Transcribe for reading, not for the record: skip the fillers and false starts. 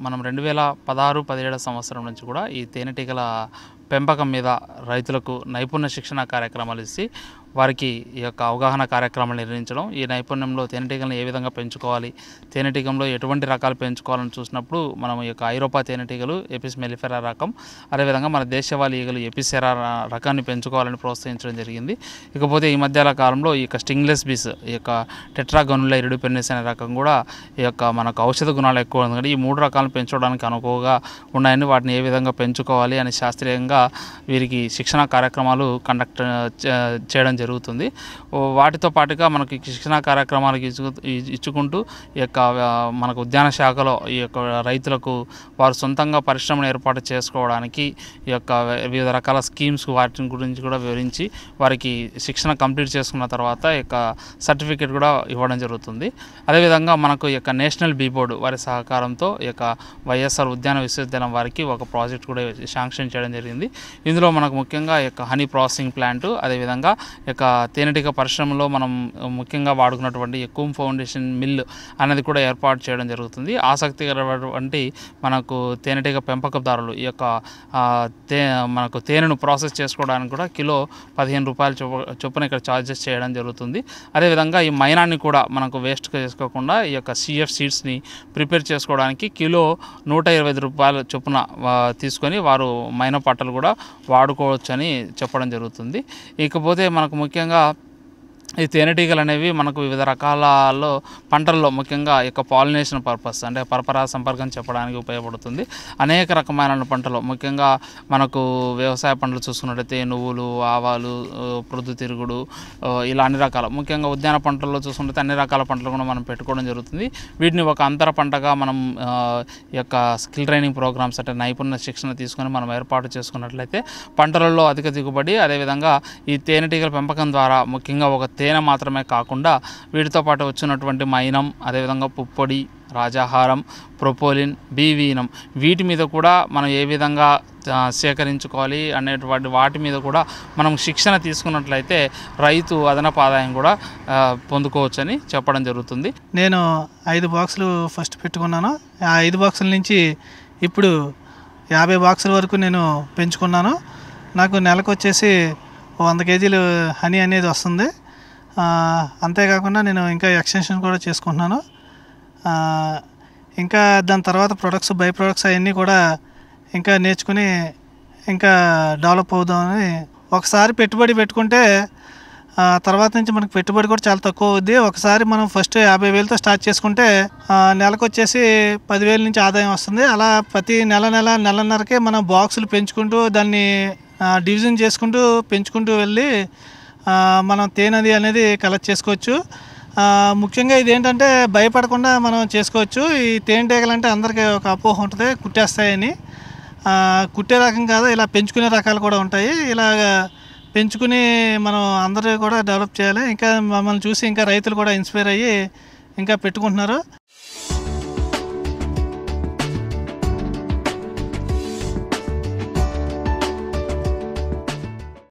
మనం 2016, 17 సంవత్సరం నుంచి కూడా ఈ తేనెటీగల పెంపకం మీద రైతులకు నైపుణ్య శిక్షణ కార్యక్రమాలు ఇచ్చి వారికి ఈ యొక్క అవగాహన కార్యక్రమాలు నిర్వహించడం, ఈ నైపుణ్యంలో తేనెటీగలను ఏ విధంగా పెంచుకోవాలి, తేనెటీగంలో ఎటువంటి రకాలు పెంచుకోవాలని చూసినప్పుడు మనం ఈ యొక్క ఐరోపా తేనెటీగలు ఎపిస్ మెలిఫెరా రకం, అదేవిధంగా మన దేశవాళీ ఈగలు ఎపిసెరా రకాన్ని పెంచుకోవాలని ప్రోత్సహించడం జరిగింది. ఇకపోతే ఈ మధ్యల కాలంలో ఈ యొక్క స్టింగ్లెస్ బీస్, ఈ యొక్క టెట్రాగోనులా ఇరిడిపెర్నిస్ అనే రకం కూడా ఈ యొక్క మనకు ఔషధ గుణాలు ఎక్కువ ఉంది. ఈ 3 రకాలను పెంచుకోవడానికి అనుకువగా ఉన్నాయని, వాటిని ఏ విధంగా పెంచుకోవాలి అని శాస్త్రీయంగా వీరికి శిక్షణ కార్యక్రమాలు కండక్ట్ చేయడం జరుగుతుంది. వాటితో పాటుగా మనకి శిక్షణ కార్యక్రమాలకు ఇచ్చుకుంటూ ఈ యొక్క మనకు ఉద్యాన శాఖలో ఈ యొక్క రైతులకు వారు సొంతంగా పరిశ్రమను ఏర్పాటు చేసుకోవడానికి ఈ యొక్క వివిధ రకాల స్కీమ్స్ వాటి గురించి కూడా వివరించి వారికి శిక్షణ కంప్లీట్ చేసుకున్న తర్వాత ఈ యొక్క సర్టిఫికేట్ కూడా ఇవ్వడం జరుగుతుంది. అదేవిధంగా మనకు ఈ యొక్క నేషనల్ బీ బోర్డు వారి సహకారంతో ఈ యొక్క వైఎస్ఆర్ ఉద్యాన విశ్వవిద్యాలయం వారికి ఒక ప్రాజెక్ట్ కూడా శాంక్షన్ చేయడం జరిగింది. ఇందులో మనకు ముఖ్యంగా ఈ యొక్క హనీ ప్రాసెసింగ్ ప్లాంట్, అదేవిధంగా యొక్క తేనెటీగ పరిశ్రమలో మనం ముఖ్యంగా వాడుకున్నటువంటి కూమ్ ఫౌండేషన్ మిల్ అనేది కూడా ఏర్పాటు చేయడం జరుగుతుంది. ఆసక్తికరమైనటువంటి మనకు తేనెటీగ పెంపకదారులు ఈ యొక్క మనకు తేనెను ప్రాసెస్ చేసుకోవడానికి కూడా కిలో 15 రూపాయల చొప్పున ఇక్కడ ఛార్జెస్ చేయడం జరుగుతుంది. అదేవిధంగా ఈ మైనాన్ని కూడా మనకు వేస్ట్గా చేసుకోకుండా ఈ యొక్క సిఎఫ్ సీడ్స్ని ప్రిపేర్ చేసుకోవడానికి కిలో 125 రూపాయల చొప్పున తీసుకొని వారు మైనా పట్టలు కూడా వాడుకోవచ్చని చెప్పడం జరుగుతుంది. ఇకపోతే మనకు ముఖ్యంగా ఈ తేనెటీగలు అనేవి మనకు వివిధ రకాలలో పంటల్లో ముఖ్యంగా ఈ యొక్క పాలినేషన్ పర్పస్ అంటే పరపరా సంపర్కం చెప్పడానికి ఉపయోగపడుతుంది. అనేక రకమైన పంటలు ముఖ్యంగా మనకు వ్యవసాయ పంటలు చూసుకున్నట్టయితే నువ్వులు, ఆవాలు, ప్రొద్దుతిరుగుడు, ఇలా అన్ని రకాల ముఖ్యంగా ఉద్యాన పంటల్లో చూసుకుంటే అన్ని రకాల పంటలు కూడా మనం పెట్టుకోవడం జరుగుతుంది. వీటిని ఒక అంతర పంటగా మనం ఈ యొక్క స్కిల్ ట్రైనింగ్ ప్రోగ్రామ్స్ అంటే నైపుణ్య శిక్షణ తీసుకొని మనం ఏర్పాటు చేసుకున్నట్లయితే పంటలలో అధిక దిగుబడి, అదేవిధంగా ఈ తేనెటీగల పెంపకం ద్వారా ముఖ్యంగా ఒక తేనె మాత్రమే కాకుండా వీటితో పాటు వచ్చినటువంటి మైనం, అదేవిధంగా పుప్పొడి, రాజాహారం, ప్రొపోలిన్, బీవీనం వీటి మీద కూడా మనం ఏ విధంగా సేకరించుకోవాలి అనేటువంటి వాటి మీద కూడా మనం శిక్షణ తీసుకున్నట్లయితే రైతు అదనపు ఆదాయం కూడా పొందుకోవచ్చని చెప్పడం జరుగుతుంది. నేను 5 బాక్సులు ఫస్ట్ పెట్టుకున్నాను. ఆ 5 బాక్సుల నుంచి ఇప్పుడు 50 బాక్సుల వరకు నేను పెంచుకున్నాను. నాకు నెలకు వచ్చేసి 100 కేజీలు హనీ అనేది వస్తుంది. అంతేకాకుండా నేను ఇంకా ఎక్స్టెన్షన్ కూడా చేసుకుంటున్నాను. ఇంకా దాని తర్వాత ప్రొడక్ట్స్, బై ప్రొడక్ట్స్ అవన్నీ కూడా ఇంకా నేర్చుకుని ఇంకా డెవలప్ అవుదామని. ఒకసారి పెట్టుబడి పెట్టుకుంటే తర్వాత నుంచి మనకు పెట్టుబడి కూడా చాలా తక్కువ అవుద్ది. ఒకసారి మనం ఫస్ట్ 50,000తో స్టార్ట్ చేసుకుంటే నెలకు వచ్చేసి 10,000 నుంచి ఆదాయం వస్తుంది. అలా ప్రతి నెలన్నరకే మనం బాక్సులు పెంచుకుంటూ దాన్ని డివిజన్ చేసుకుంటూ పెంచుకుంటూ వెళ్ళి మనం తేనెది అనేది కలెక్ట్ చేసుకోవచ్చు. ముఖ్యంగా ఇది ఏంటంటే భయపడకుండా మనం చేసుకోవచ్చు. ఈ తేనెటీగలు అంటే అందరికీ ఒక అపోహ ఉంటుంది, కుట్టేస్తాయని. కుట్టే రకం కాదు, ఇలా పెంచుకునే రకాలు కూడా ఉంటాయి. ఇలాగ పెంచుకుని మనం అందరూ కూడా డెవలప్ చేయాలి. ఇంకా మమ్మల్ని చూసి ఇంకా రైతులు కూడా ఇన్స్పైర్ అయ్యి ఇంకా పెట్టుకుంటున్నారు.